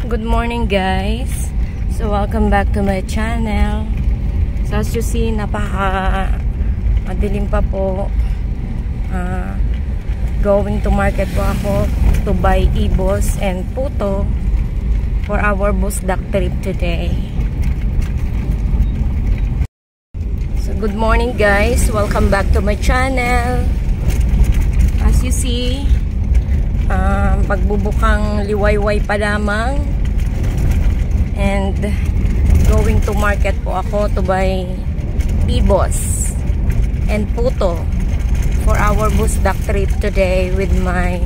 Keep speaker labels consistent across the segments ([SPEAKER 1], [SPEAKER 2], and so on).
[SPEAKER 1] Good morning guys. So welcome back to my channel. So as you see, madilim pa po. Going to market po ako to buy ibos and puto for our busdak trip today. So good morning guys. Welcome back to my channel. As you see, pagbubukang liwayway pa lamang. And going to market po ako to buy ibos and puto for our busdak trip today with my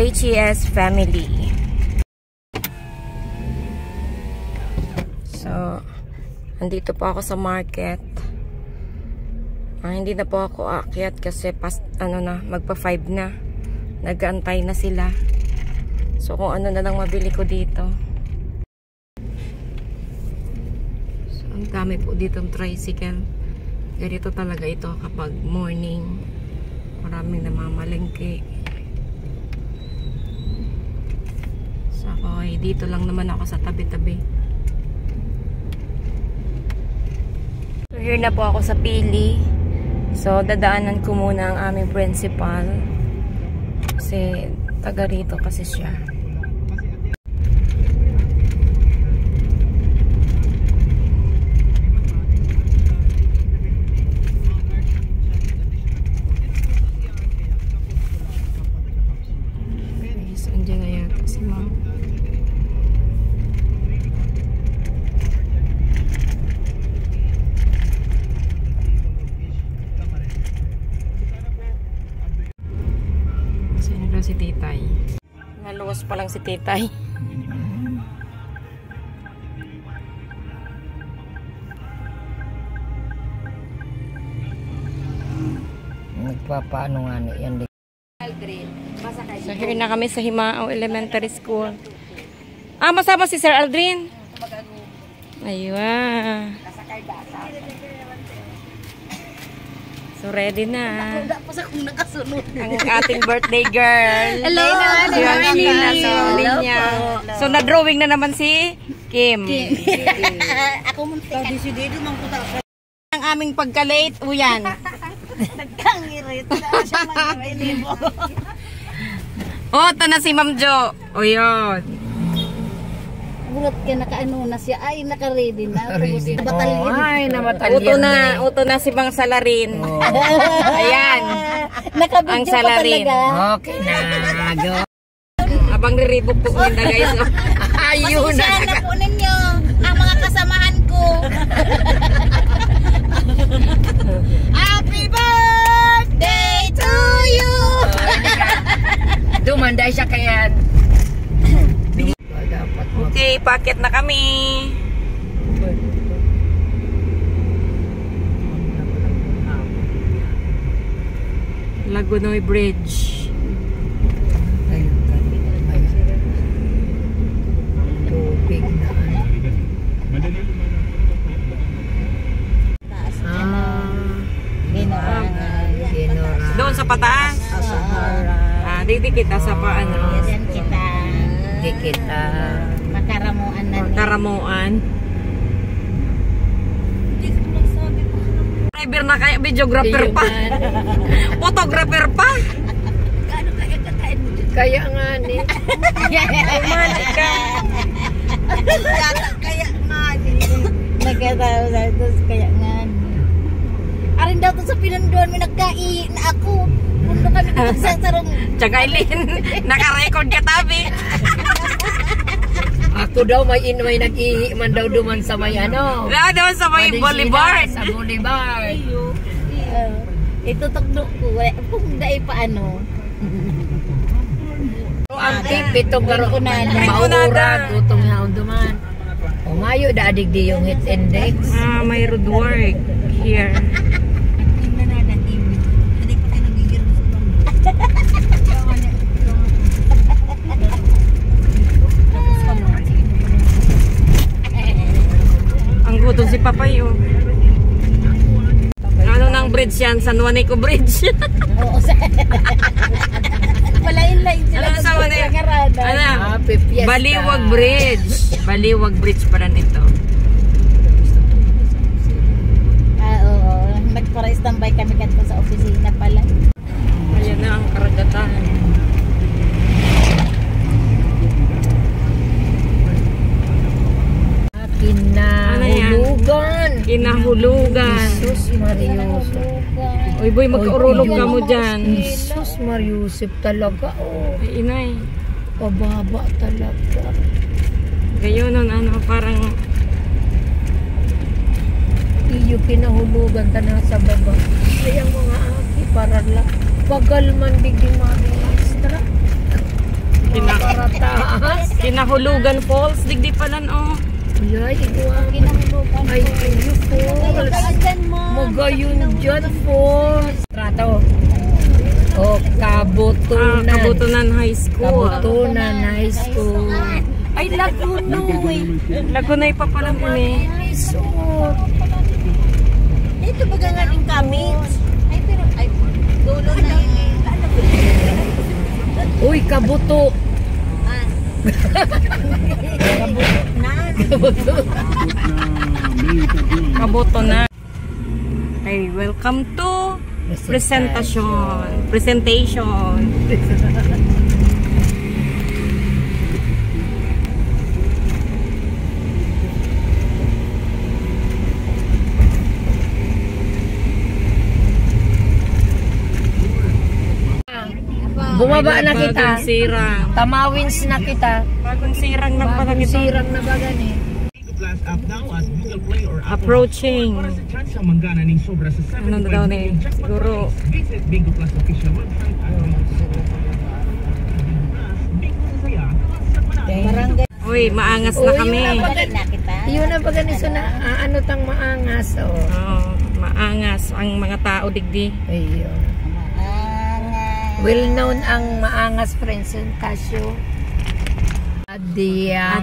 [SPEAKER 1] HES family. So, andito po ako sa market. Hindi na po ako aakyat kasi magpa 5 na. Nag-aantay na sila. So, kung ano na lang mabili ko dito. Ang dami po dito ng tricycle. Ganito talaga ito kapag morning. Maraming namamalengke. So ako ay dito lang naman ako sa tabi-tabi. So here na po ako sa Pili. So dadaanan ko muna ang aming principal. Kasi taga rito kasi siya. Si Titay. Naluwas pa lang si Titay.
[SPEAKER 2] Nagpapaano nga yan.
[SPEAKER 1] Aldrin. So here na kami sa Himao Elementary School. Masama si Sir Aldrin. Ayun. So ready na. Ang ating birthday girl.
[SPEAKER 3] Hello.
[SPEAKER 1] Si Angela. So na-drawing na naman si Kim.
[SPEAKER 3] Ako muntik.
[SPEAKER 1] Ang aming pagka-late. Uyan.
[SPEAKER 3] Nagkangirit.
[SPEAKER 1] Ito na si Ma'am Jo. O yun.
[SPEAKER 3] Bulat ka nakaano na siya. Ay, naka-ready na. Nabatalyon.
[SPEAKER 2] Ay, namatalyon.
[SPEAKER 1] Uto na si Bang Salarin. Ayan.
[SPEAKER 3] Nakabidyo
[SPEAKER 1] ang Salarin.
[SPEAKER 3] pa talaga.
[SPEAKER 2] Okay na. Go.
[SPEAKER 1] Abang niribok po ko na guys.
[SPEAKER 3] Ayun na. Pasensyahan na po ninyo ang mga kasamahan ko. Happy birthday to you!
[SPEAKER 2] Dumanday siya kaya.
[SPEAKER 1] Okay, packet na kami. Lagunoy Bridge.
[SPEAKER 2] Tubig na.
[SPEAKER 1] Doon sa pataas. Dito kita sa paano.
[SPEAKER 3] Yan kita.
[SPEAKER 2] Di kita.
[SPEAKER 3] Makaramuan na ni.
[SPEAKER 1] Karamuan. Driver na kaya, videographer pa. Photographer pa.
[SPEAKER 2] Kaya nga ni.
[SPEAKER 3] Kaya nga ni. Nagkataon kaya nga ni. Arin daw to sa pinunduan may nagkain na ako. Pundo kami dito sa sarong.
[SPEAKER 1] Tsaka Eileen, naka-record ka tabi.
[SPEAKER 2] Ako daw may nag-ihi man daw duman sa may ano.
[SPEAKER 1] Doon sa may boulevard.
[SPEAKER 2] Sa boulevard.
[SPEAKER 3] Ito tukdo ko. Kung dahil paano.
[SPEAKER 2] Ang tipitong garo.
[SPEAKER 1] Ringunada.
[SPEAKER 2] Maurag. Utong haon duman. O mayo daadig di yung hit index.
[SPEAKER 1] May road work here. Ang gutom si Papay oh. Ano nang bridge yan? San Juanico Bridge.
[SPEAKER 3] Oo. Malain-lain sila.
[SPEAKER 1] Ano sa Juanico? Ano?
[SPEAKER 2] magpipiesta.
[SPEAKER 1] Baliwag Bridge. Baliwag Bridge pala nito.
[SPEAKER 3] Oo. Nagpara-standby kami kanto sa opisina pala.
[SPEAKER 1] Ayan na ang karagatan.
[SPEAKER 2] Kinahulugan.
[SPEAKER 1] Kinahulugan.
[SPEAKER 2] Jesus Mariusip.
[SPEAKER 1] Uy boy, magkaurulog ka mo dyan.
[SPEAKER 2] Jesus Mariusip talaga. Oh.
[SPEAKER 1] Ay inay.
[SPEAKER 2] Pababa talaga.
[SPEAKER 1] Gayon nun, ano, parang
[SPEAKER 2] Iyo kinahulugan ta na sa baba. Ay ang mga aki para lang. Pagal man digdi maestra. Para taas.
[SPEAKER 1] Kinahulugan Falls. Digdi palan, oh.
[SPEAKER 2] Ay, ito ang
[SPEAKER 3] Kinahulugan.
[SPEAKER 2] ay, iyo falls.
[SPEAKER 3] Dyan mo.
[SPEAKER 2] Magayon dyan falls. Trato. O, Kabutunan.
[SPEAKER 1] Kabutunan High School.
[SPEAKER 2] Kabutunan High School.
[SPEAKER 1] Ay, Lagunoy. Lagunoy pa pala ini.
[SPEAKER 3] Ito ba galing kami? Ay, pero, ay, dulo na yung,
[SPEAKER 2] Uy, Kabuto.
[SPEAKER 1] Kabutunan. Okay, welcome to Presentation.
[SPEAKER 2] Bumaba na
[SPEAKER 1] Bagong
[SPEAKER 2] kita.
[SPEAKER 1] sirang.
[SPEAKER 2] Tamawins na kita.
[SPEAKER 1] Bagong sirang na pala
[SPEAKER 2] Bagong
[SPEAKER 1] kita.
[SPEAKER 2] sirang na ba gani?
[SPEAKER 1] Approaching. Ano na daw ni? Siguro.
[SPEAKER 3] barangay.
[SPEAKER 1] Uy, maangas na kami.
[SPEAKER 3] Yun
[SPEAKER 2] Yun
[SPEAKER 3] na kita.
[SPEAKER 2] ang pagani na ano tang maangas. Oh.
[SPEAKER 1] Oh, maangas ang mga tao digdi.
[SPEAKER 2] Ayun. Well known ang maangas presentasyon.
[SPEAKER 1] At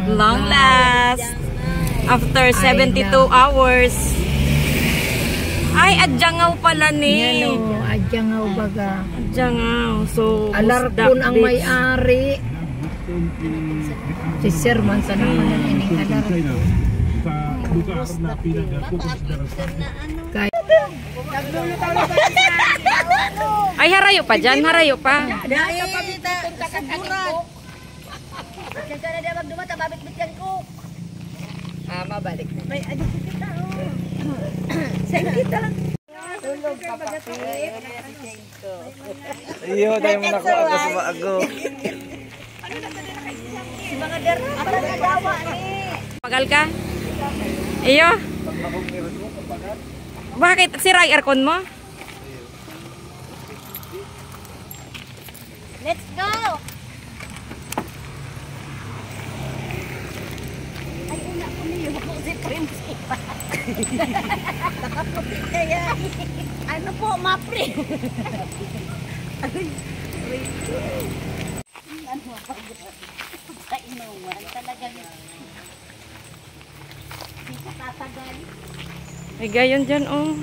[SPEAKER 1] long last, after 72 hours. Ay, adyangaw pala ni.
[SPEAKER 2] Yan o, adyangaw baga.
[SPEAKER 1] Adyangaw. So,
[SPEAKER 2] Alarkon ang may-ari. Si Sir man sa naman ang ining alarkon.
[SPEAKER 4] sa lugar na pinag-kukonsiderasyon.
[SPEAKER 2] Kaya
[SPEAKER 1] ay, harayo pa dyan. Harayo pa.
[SPEAKER 3] Dahil kita kasuguran. Diyan ka na dia magdumata, babit-bityan ko.
[SPEAKER 2] mabalik na.
[SPEAKER 3] May adik kita oh. Sa kita lang. Tulog pa pa.
[SPEAKER 5] Iyo, tayo mo nakuha ko sa maago.
[SPEAKER 3] Si mga dera para nadawa ni.
[SPEAKER 1] Pagal ka? Iyo. Bakit? Sira yung aircon mo?
[SPEAKER 3] Let's go. Ay, una ko niyo po si Principal. Nakaputi kaya. Ano po, mapre? Ano pa sa inuwan talagang hindi ka tatagal.
[SPEAKER 1] Ay, gayon dyan, oh.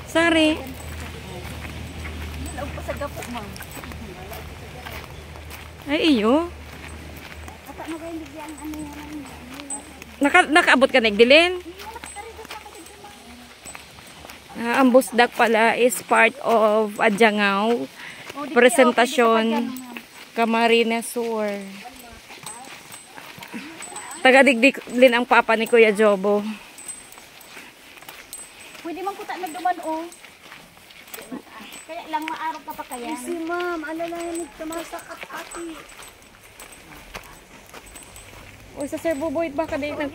[SPEAKER 1] Sorry.
[SPEAKER 3] Malaog pa sa gapo, ma'am.
[SPEAKER 1] Ay, iyo.
[SPEAKER 3] Ata mo kayo bigyan ano yan.
[SPEAKER 1] Nakaabot ka na, Igdilin? Ang busdak pala is part of Adyangaw. Presentasyon Camarines Sur. Taga-Digdilin ang papa ni Kuya Jobo.
[SPEAKER 3] Pwede man kuta na duman o. Kaya lang maaraw ka pa kaya. Si ma'am, ano lang yung tumasakat ati.
[SPEAKER 1] Uy, sa Sir Buboy, baka di nag...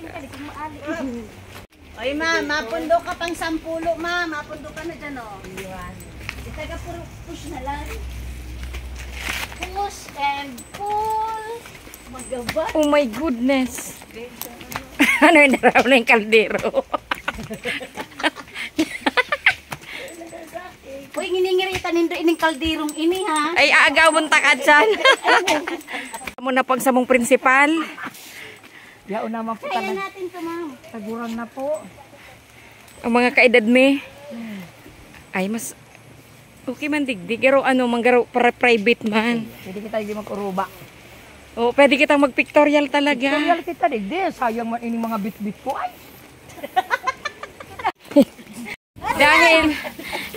[SPEAKER 3] Oy ma'am, mapundo ka pang 10, ma'am. Mapundo ka na dyan o. Itaga puro push na lang. Push and pull. Magabat.
[SPEAKER 1] Oh my goodness. Ano yung naraw na yung kaldero?
[SPEAKER 3] Uy, nginingiritan nindo ining kaldirong ini ha.
[SPEAKER 1] Ay, aagawon ta ka dyan. Muna pag sa mong prinsipal.
[SPEAKER 2] yaon naman po
[SPEAKER 3] Kaya natin to ma'am.
[SPEAKER 2] taguran na po.
[SPEAKER 1] Ang mga kaedad me. Ay, mas... Okay man digdig. Pero ano, manggaro para private man.
[SPEAKER 2] Pwede kita hindi mag-uruba.
[SPEAKER 1] Oo, pwede kitang mag-pictorial talaga.
[SPEAKER 2] Pictorial kita digdi. Sayang man ining mga bit-bit ko ay.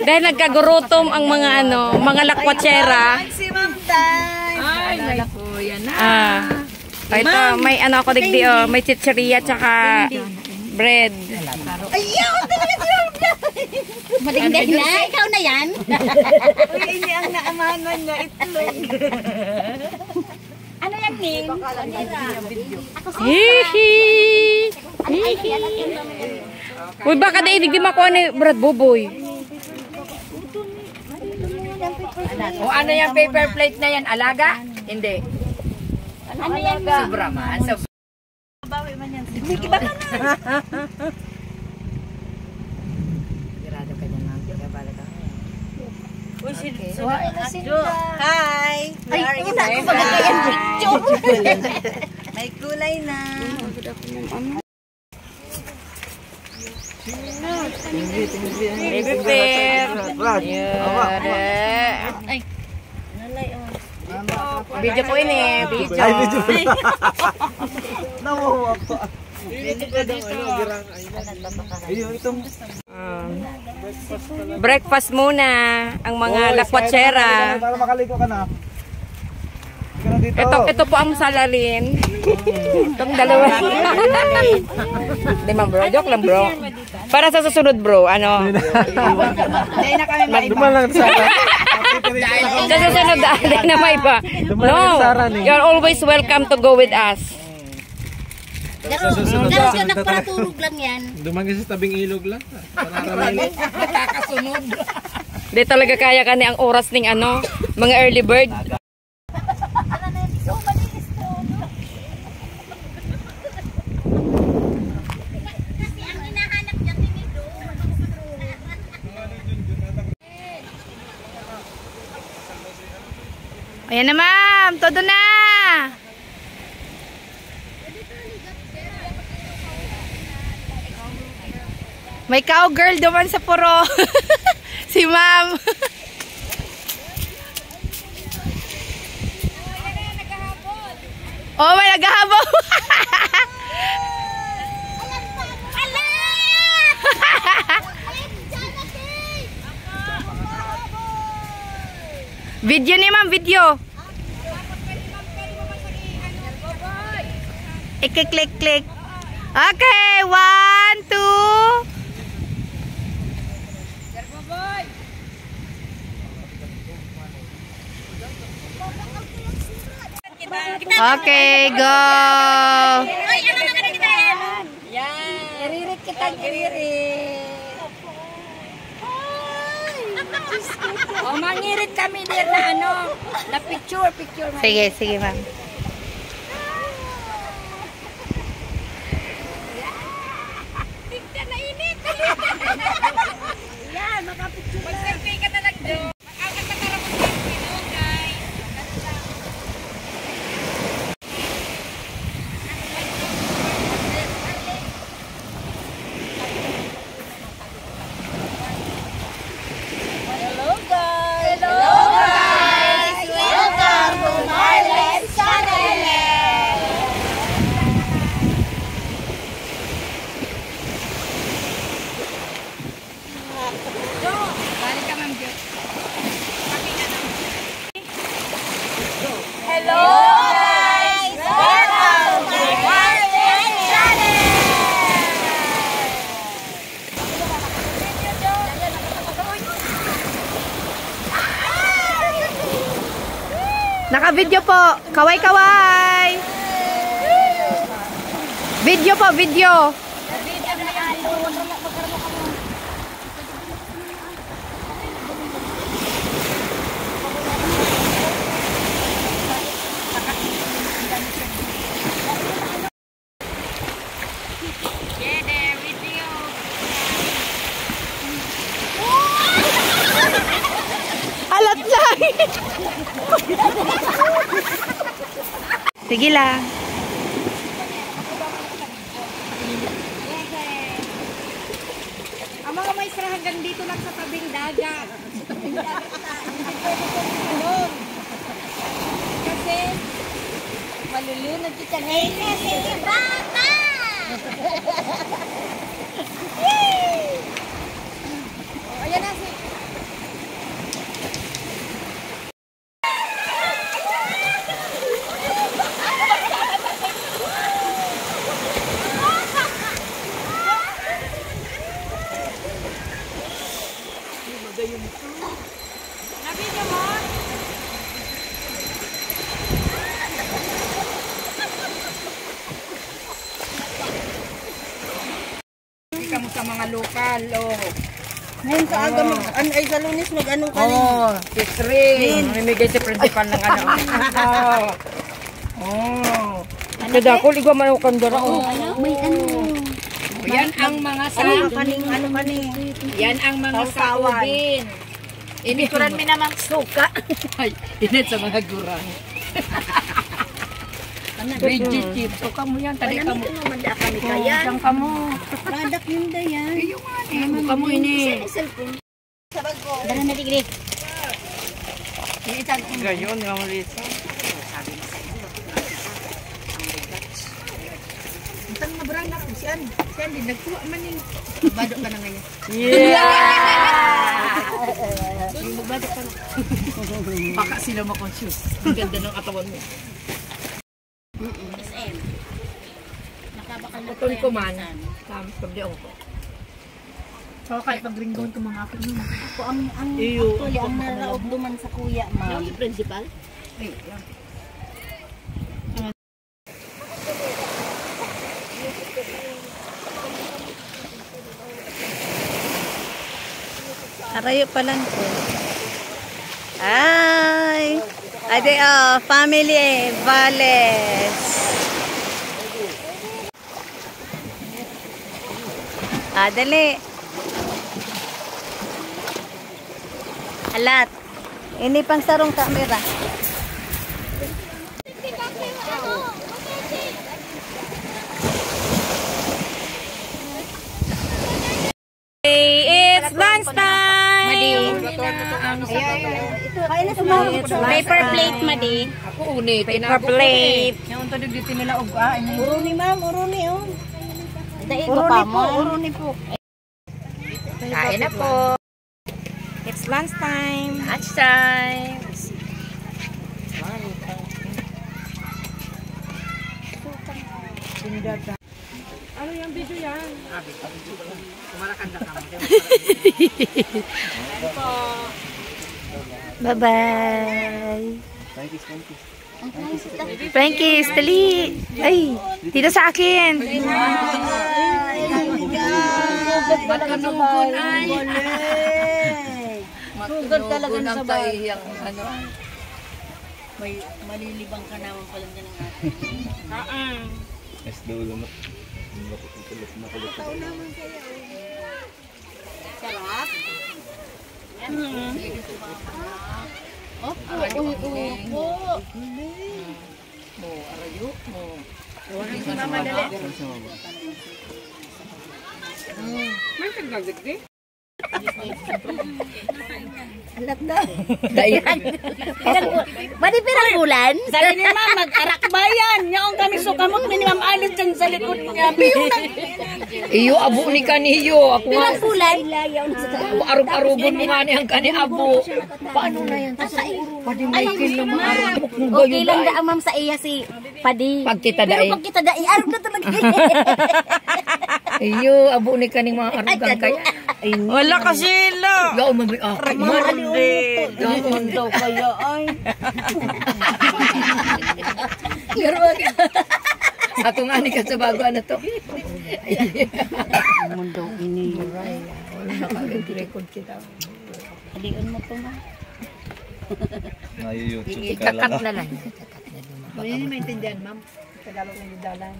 [SPEAKER 1] dahil nagkagurutom ang mga ano, mga lakwatsera.
[SPEAKER 3] Maximum time.
[SPEAKER 2] Ay, may kuya na.
[SPEAKER 1] Ito, may ano ako digdi, oh, may chicheria tsaka bread.
[SPEAKER 3] Ayaw, talaga siya. Madingday na. Ikaw na yan. Uy, ini ang naamanan niya. Itlog. Ano yan, Ning? Ako sa
[SPEAKER 1] Hihi! Hihi! Uy, baka dahil digdi makuha ni Brad Boboy.
[SPEAKER 2] O ano yung paper plate na yan? Alaga? Hindi.
[SPEAKER 3] ano yan?
[SPEAKER 2] Sobra man. Sobra.
[SPEAKER 3] Bawi man yan. Iba ka na.
[SPEAKER 2] Sigurado ka dyan, ma'am. Kaya bala ka.
[SPEAKER 3] Hi! Ay, una ko magkakayan picture. May kulay na.
[SPEAKER 1] Baby bear. Ay. Video ko ini. Video.
[SPEAKER 5] Ay, video.
[SPEAKER 1] Breakfast muna ang mga lakwatsera.
[SPEAKER 5] Para makaligo ka na. Dito.
[SPEAKER 1] Ito po ang salarin. Itong dalawa. Di man bro, joke lang bro. Para sa susunod bro, ano?
[SPEAKER 5] Dumalang sa
[SPEAKER 1] Sa susunod di na may ba? No, you're always welcome to go with us.
[SPEAKER 3] Pero siya nagpaturog lang yan.
[SPEAKER 4] Dumagi sa tabing ilog lang.
[SPEAKER 2] Nakakasunod.
[SPEAKER 1] Di talaga kaya kani ang oras ning ano, mga early bird. Ayan na ma'am, todo na. May cowgirl duman sa puro. Si ma'am. Oh, may naghahabol. Video ni ma'am, video. I-click. Okay, 1, 2. Okay, go.
[SPEAKER 3] Ay, ano na kita yan?
[SPEAKER 2] Yan. Iririt kita, iririt. O, mangirit kami dir na ano, na picture.
[SPEAKER 1] Sige ma'am.
[SPEAKER 2] Tignan na init. Yan, makapicture. Mag-selfie ka na lang doon. Ang nagkakarap ng selfie doon, guys.
[SPEAKER 3] Welcome to Marlet's channel.
[SPEAKER 2] Balik ka, ma'am.
[SPEAKER 3] Hello guys! Welcome to Marlet's channel.
[SPEAKER 1] Naka-video po. Kaway-kaway. Video po, video. Alat lang. Sige lang.
[SPEAKER 2] Ang mga may sarahan
[SPEAKER 1] Hanggang dito lang sa tabing dagat.
[SPEAKER 3] Hindi pwede kong inom.
[SPEAKER 1] Kasi malulunod kita
[SPEAKER 3] Eh,
[SPEAKER 1] ngayon.
[SPEAKER 3] kasi bata!
[SPEAKER 1] Ayan na si... Nabidyo mo? Kamu sa mga lokal,
[SPEAKER 3] Ngayon sa aga ay sa Lunes mag-anong ka rin.
[SPEAKER 1] si Trin. Namimigay si principal ng ano. Kada ako, ligwa man ako kandara.
[SPEAKER 3] May ano.
[SPEAKER 1] Yan ang mga
[SPEAKER 3] Ano kaning, ano kaning.
[SPEAKER 1] Yan ang mga saubin. Inikuran mi namang suka. Ay, init sa mga gurang. Vegetarian. Suka mo yan, tadi ka mo.
[SPEAKER 3] Manda kami kaya.
[SPEAKER 1] Diyan ka mo.
[SPEAKER 3] Product yun da yan.
[SPEAKER 1] Suka mo ini.
[SPEAKER 3] Dala na digri.
[SPEAKER 5] Gayon, yung mga lisa.
[SPEAKER 1] Ang nabrana ko siyan. Siyan din nagkuha man ni. Bado ka na ngayon. Magbado ka na. Baka sila ma-conscious. Ang ganda ng katawan mo. Utol ko man. Pagdiong ko. So kahit pag-ringgon ko mga akin mo.
[SPEAKER 3] Ako ang actually ang naraog duman sa kuya, ma'am.
[SPEAKER 1] Yung principal? Ay, yan.
[SPEAKER 3] Arayo pa lang po. Ay! Ade, family, Vales. Dali. Alat. Ini pang sarong kamera.
[SPEAKER 1] It's lunch time!
[SPEAKER 3] Paper plate, Madi.
[SPEAKER 1] Ako unit. Paper plate.
[SPEAKER 5] Yung unto dito nila og
[SPEAKER 3] Uruni, ma'am. Uruni, oh. Dahil ko pa mo. Uruni po.
[SPEAKER 1] Kain na po. It's lunch time. Lunch time. Ano yung video yan? Kumalakanda ka mo.
[SPEAKER 3] Bye-bye.
[SPEAKER 1] Frankies, dali. Ay, dito sa akin. Matunugon ay.
[SPEAKER 3] Sugod talaga
[SPEAKER 1] Matunugon
[SPEAKER 3] sa
[SPEAKER 1] ang
[SPEAKER 3] bahay.
[SPEAKER 1] taiyang ano.
[SPEAKER 3] May malilibang ka naman pala dyan ng atin.
[SPEAKER 5] Yes, dulo mo.
[SPEAKER 3] Sarap.
[SPEAKER 1] Mo, arayo mo. May taglagdag
[SPEAKER 3] Alat na.
[SPEAKER 1] Dayan.
[SPEAKER 3] Madi pirang bulan? Sabi ni ma'am, mag-arak bayan. Yaong kami sukamot, minimum alis dyan sa likod niya.
[SPEAKER 1] Iyo, abo ni kaniyo. Ako nga,
[SPEAKER 3] Pirang bulan?
[SPEAKER 1] arug-arugon mo nga niyang kani abo. Paano na yan? Pwede may kill na maarog kung
[SPEAKER 3] Okay
[SPEAKER 1] gayon
[SPEAKER 3] lang
[SPEAKER 1] ba?
[SPEAKER 3] da ma'am sa iya si Padi.
[SPEAKER 1] Pag kita
[SPEAKER 3] Pero
[SPEAKER 1] daay.
[SPEAKER 3] pag kita daay, arog na talaga.
[SPEAKER 1] Iyo, abo ni kaning mga arugang kaya.
[SPEAKER 5] Wala ka sila!
[SPEAKER 1] Yaw, mabay ako.
[SPEAKER 3] Gaon daw kaya ay.
[SPEAKER 1] Pero ato nga ni ka sa bago ano to.
[SPEAKER 3] Mundo ini.
[SPEAKER 1] Nakag-record kita.
[SPEAKER 3] Halian mo to ma.
[SPEAKER 5] YouTube ka
[SPEAKER 1] Ikakat
[SPEAKER 5] lang.
[SPEAKER 1] na lang.
[SPEAKER 2] Hindi niyo maintindihan, ma'am. Tagalog ng dalan.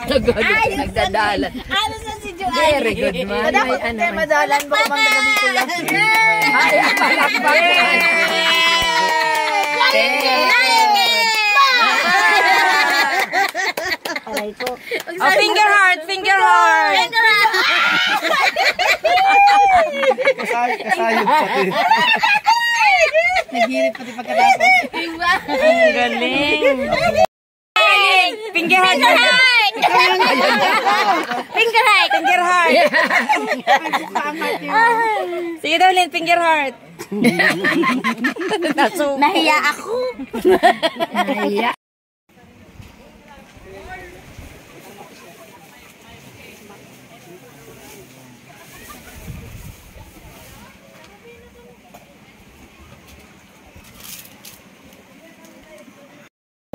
[SPEAKER 1] Nagdadalan.
[SPEAKER 3] Ano sa si Joanne?
[SPEAKER 1] Very good man. May ano man.
[SPEAKER 2] Madalan, baka mamagabi ko lang.
[SPEAKER 1] Ay, palakpak.
[SPEAKER 3] Aray ko.
[SPEAKER 1] Oh, finger heart, finger heart.
[SPEAKER 4] Kasayod pati. Naghirit pati pagkatapos.
[SPEAKER 1] Ang galing. Finger heart.
[SPEAKER 3] Finger heart.
[SPEAKER 1] Finger heart. Sige daw, Lynn, finger heart.
[SPEAKER 3] Nahiya ako.
[SPEAKER 2] Nahiya.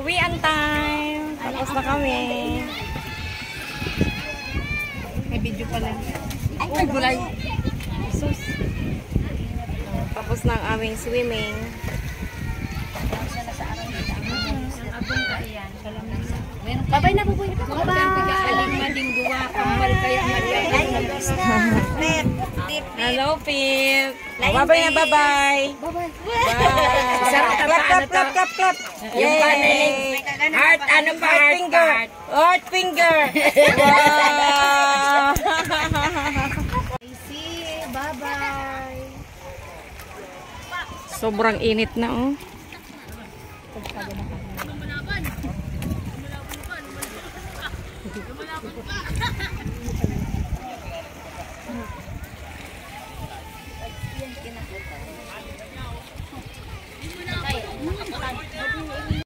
[SPEAKER 1] Uwian time. Tapos na kami.
[SPEAKER 5] May video pala.
[SPEAKER 1] Uy, gulay. Sus. Tapos na ang aming swimming.
[SPEAKER 3] Babay na po po.
[SPEAKER 2] Aling mading duwa, kambal kaya Maria.
[SPEAKER 1] Hello, Pip. Bye-bye na, bye-bye.
[SPEAKER 3] Bye-bye.
[SPEAKER 1] Bye. Clap, clap, clap, clap, clap. Yay!
[SPEAKER 2] Heart, ano ba?
[SPEAKER 1] Heart finger. Heart finger. Wow!
[SPEAKER 3] See, bye-bye.
[SPEAKER 1] Sobrang init na, oh.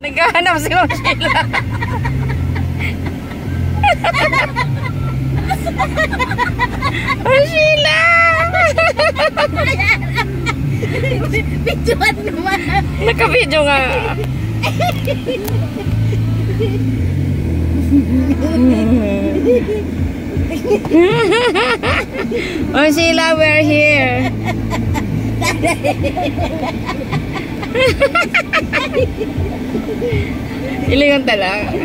[SPEAKER 1] Naghahanap si Ma'am Sheila. Ma'am Sheila!
[SPEAKER 3] Videoan naman.
[SPEAKER 1] Naka-video nga. Ma'am Sheila, we're here. Ilingan talaga.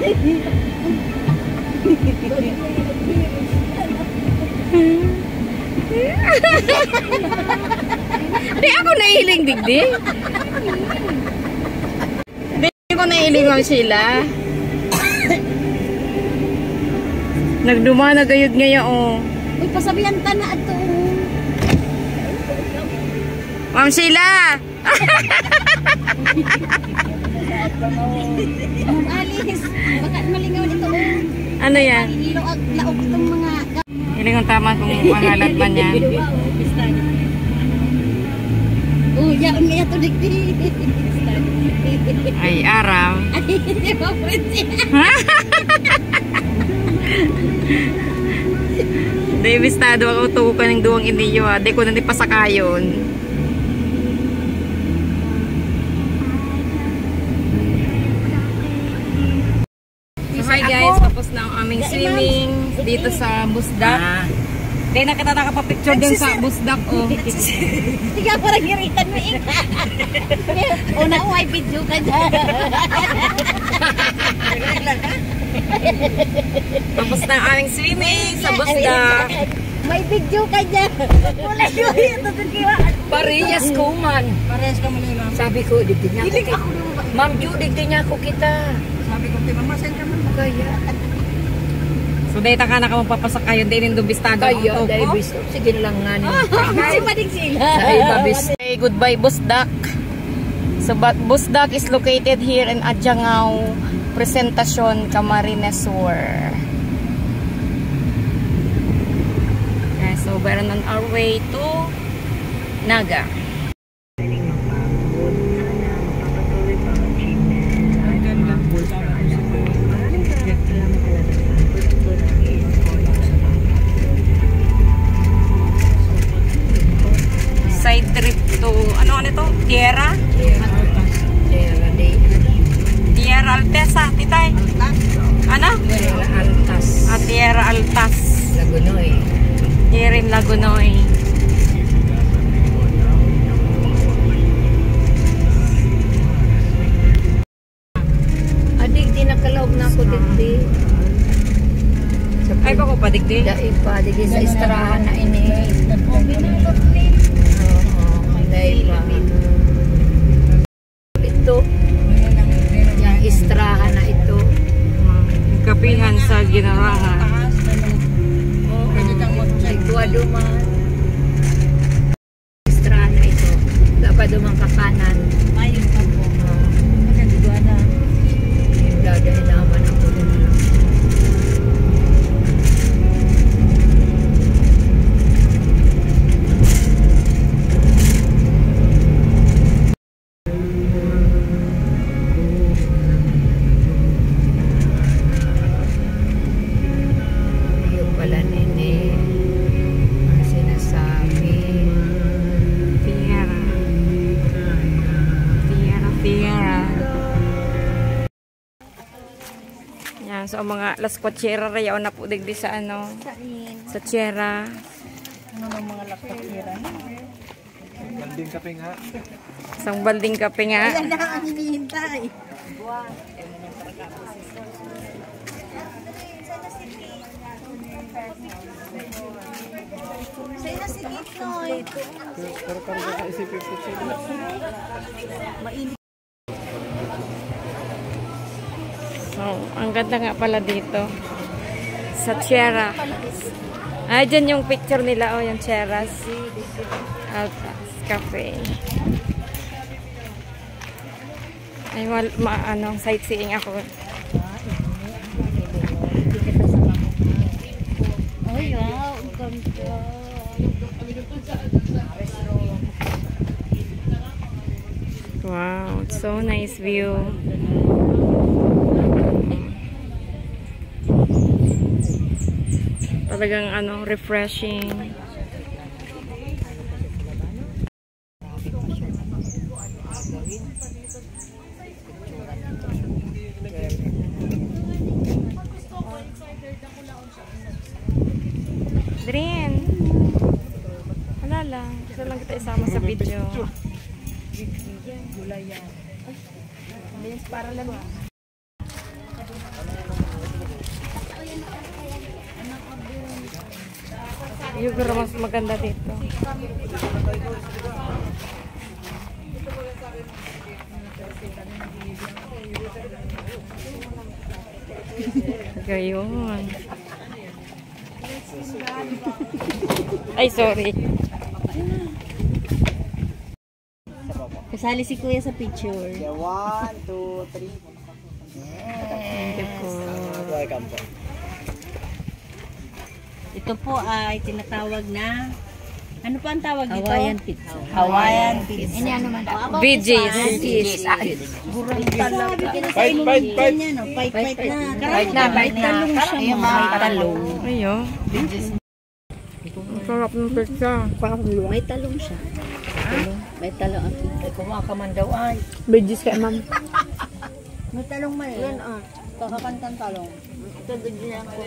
[SPEAKER 1] Di ako nahiling digdi. Di ko nahiling ang sila. Nagduma na gayud ngayon, oh.
[SPEAKER 3] Uy, pasabihan ka na ato.
[SPEAKER 1] Ma'am Sheila!
[SPEAKER 3] Alis. Baka malingaw nito.
[SPEAKER 1] Ano yan?
[SPEAKER 3] Laog itong mga...
[SPEAKER 1] Hiling ang tama kung pangalat man yan.
[SPEAKER 3] Oh, yaon nga ito digdi.
[SPEAKER 1] Ay, araw.
[SPEAKER 3] Ay, hindi ba, Prince?
[SPEAKER 1] Davis tado ako tuko ng duwang iniyo, ha. Di ko na pasakayon. So, hi guys, tapos na ang aming swimming dito sa Busdak. Di na kita nakapapicture din sa Busdak, oh.
[SPEAKER 3] Tiga parang hiritan mo eh. Una ko ay video ka dyan.
[SPEAKER 1] Tapos na ang aming swimming sa Busdak.
[SPEAKER 3] May video ka dyan. Wala yun. Ito kiwa.
[SPEAKER 2] Parehas ko man.
[SPEAKER 4] Parehas ka Manila.
[SPEAKER 2] Sabi ko, digdi niya ako kita. Ma'am Ju, digdi niya ako kita.
[SPEAKER 4] Sabi ko, Mama, saan ka man?
[SPEAKER 2] Kaya.
[SPEAKER 1] So, dahil ka na ka magpapasakayon, din yung dubistado ang
[SPEAKER 2] Kaya, dahil
[SPEAKER 1] tuko.
[SPEAKER 2] bisto. Sige lang nga niya.
[SPEAKER 3] Kasi madig sila.
[SPEAKER 2] Dahil babis.
[SPEAKER 1] Okay, goodbye Busdak. So Busdak is located here in Adjangao, Presentacion, Camarines Sur. Okay, so we're on our way to Naga. Side trip to, ano ito? Tierra? Tierra Altesa, titay. Ano?
[SPEAKER 2] Altas.
[SPEAKER 1] Tierra Altas.
[SPEAKER 2] Lagunoy.
[SPEAKER 1] Here in Lagunoy.
[SPEAKER 2] Adig, di nakalaog na ako digdi.
[SPEAKER 1] Ay, bako pa digdi.
[SPEAKER 2] Dahil pa, digdi sa istirahan na ini. Dahil pa. Ito. Yung istrahan na ito.
[SPEAKER 1] Kapihan sa
[SPEAKER 2] dumang kakanan.
[SPEAKER 3] Mayroon pa po.
[SPEAKER 2] Maganda na. Dadahin naman ako din. Yung pala nini. Ang sinasabi.
[SPEAKER 1] Fiera. Yan, so ang mga las kutsera rayaw na po digdi sa ano, sa tsera.
[SPEAKER 3] Ano ng mga lakotira?
[SPEAKER 4] Balding kape nga.
[SPEAKER 1] Isang balding kape nga.
[SPEAKER 3] Ayan na ang hinihintay. Sa'yo na si Kitnoy.
[SPEAKER 4] Pero parang ka isipin ko siya.
[SPEAKER 1] So, ang ganda nga pala dito. Sa Tierra. Ah, dyan yung picture nila. Oh, yung Tierras. Altas Cafe. Ay, ano, sightseeing ako.
[SPEAKER 3] Ay, wow. Ang ganda.
[SPEAKER 1] Wow, it's so nice view. Talagang ano, refreshing. Drin. Wala lang. Gusto lang kita isama sa video.
[SPEAKER 3] Para lang.
[SPEAKER 1] Yung pero mas maganda dito. Gayon. Ay, sorry.
[SPEAKER 3] Kasali si Kuya sa picture.
[SPEAKER 4] 1, 2, 3.
[SPEAKER 1] Thank you po.
[SPEAKER 4] Welcome po.
[SPEAKER 3] Ito po ay tinatawag na ano pa ang tawag dito?
[SPEAKER 2] Hawaiian pizza.
[SPEAKER 3] Hawaiian pizza.
[SPEAKER 2] Ini ano man daw?
[SPEAKER 1] VG's.
[SPEAKER 4] Fight.
[SPEAKER 3] Fight na.
[SPEAKER 2] Bite na.
[SPEAKER 3] Talong siya.
[SPEAKER 2] Ayun, mga talong.
[SPEAKER 1] Ayo. Ang sarap ng pizza.
[SPEAKER 2] May talong siya. May talong ang pizza.
[SPEAKER 3] Kumawa ka man daw ay.
[SPEAKER 1] VG's kay ma'am.
[SPEAKER 3] May talong man yan. Kakakantang talong. Ito din ako.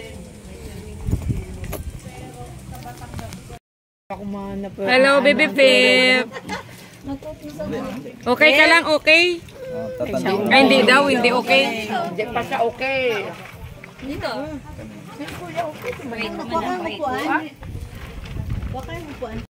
[SPEAKER 1] Hello, baby Pip. Okay ka lang, okay? Ay, hindi daw, hindi okay.
[SPEAKER 2] Hindi pa siya okay.
[SPEAKER 3] Kuha kang upuan. Kuha kang upuan.